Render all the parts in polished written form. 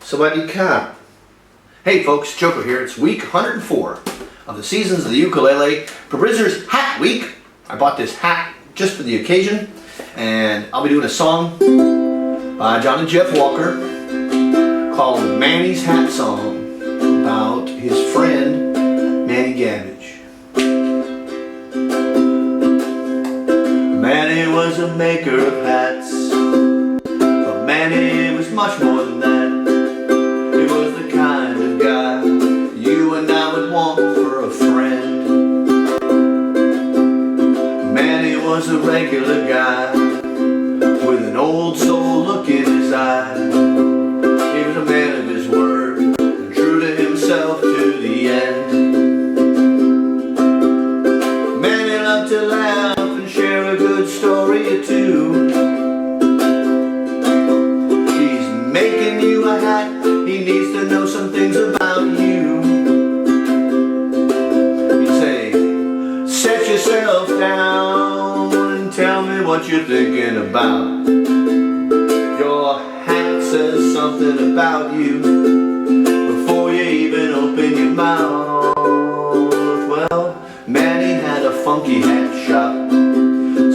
Sawadee-ka. Hey folks, Joko here. It's week 104 of the Seasons of the Ukulele Prisoner's Hat Week. I bought this hat just for the occasion, and I'll be doing a song by John and Jeff Walker called Manny's Hat Song about his friend Manny Gabbage. Manny was a maker of hats, but Manny was much more than that. He was the kind of guy you and I would want for a friend. Manny was a regular guy with an old soul look in his eye. He was a man of his word and true to himself to the end. Manny loved to laugh and share a good story or two. He's making you a hat. He needs to know some things about you. He'd say, set yourself down and tell me what you're thinking about. Your hat says something about you before you even open your mouth. Well, Manny had a funky hat shop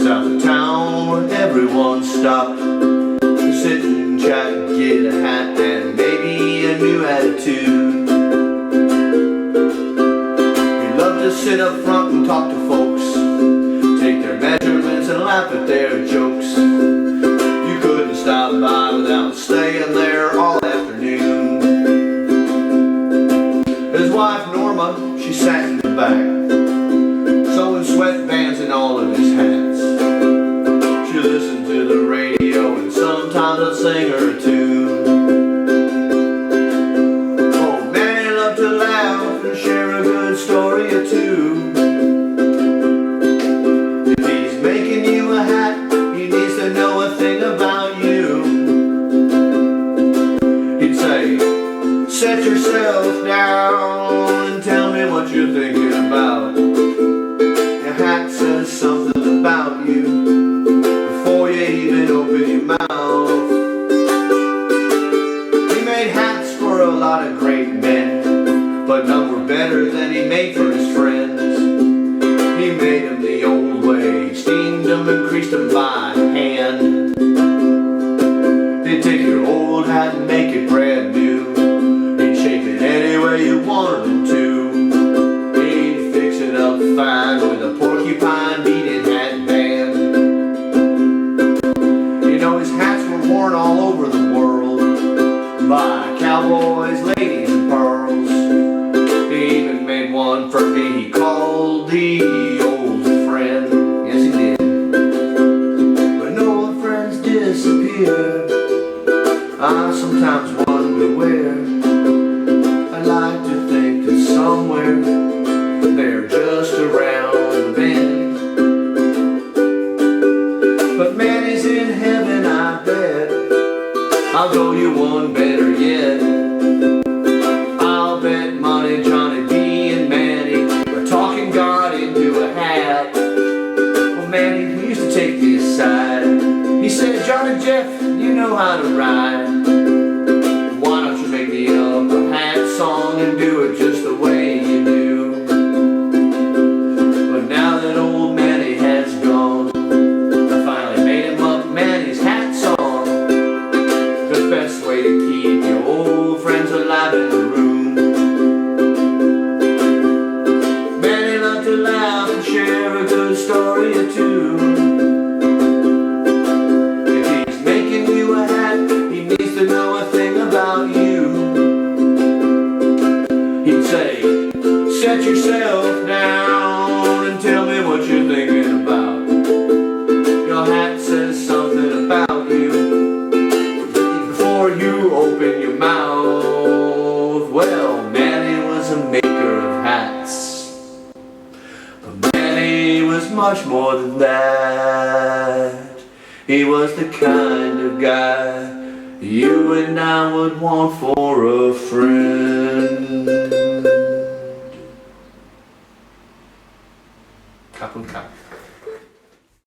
south of town where everyone stopped to sit and chat and get a hat and maybe a new attitude. He loved to sit up front and talk to folks, take their measurements and laugh at their jokes. You couldn't stop by without staying there all afternoon. His wife Norma, she sat in the back, sewing sweatbands in all of his hats. She listened to the radio and sometimes I'd sing her a tune. Oh, Manny loved to laugh and share a good story or two. If he's making you a hat, he needs to know a thing about you. He'd say, set yourself down and tell me what you're thinking about. Your hat says something about you before you even open your mouth. He made hats for a lot of great men, but none were better than he made for his friends. He made them the old way, steamed them and creased them by hand. He'd take your old hat and make it brand new. He'd shape it any way you wanted him to. He'd fix it up fine with a porcupine beating hat band. You know, his hats were worn all over the world by cowboys, ladies, and pearls. He even made one for me he called the old friend. Yes, he did. When old friends disappear, I sometimes wonder where. I like to think that somewhere they're just around the bend. But Manny's in heaven, I bet. I'll go you one better yet. I'll bet money Johnny B and Manny are talking God into a hat. Well, Manny, he used to take me aside. He said, John and Jeff, you know how to ride. Why don't you make me up a hat song and do it just the way you do? But now that old Manny has gone, I finally made him up Manny's hat song. The best way to keep your old friends alive in the room. Manny loved to laugh and share a good story or two. If he's making you a hat, he needs to know a thing about you. He'd say, set yourself down and tell me what you're thinking about. Your hat says something about you before you open your mouth. Well, Manny was a maker of hats, but Manny was much more than that. He was the kind of guy you and I would want for a friend.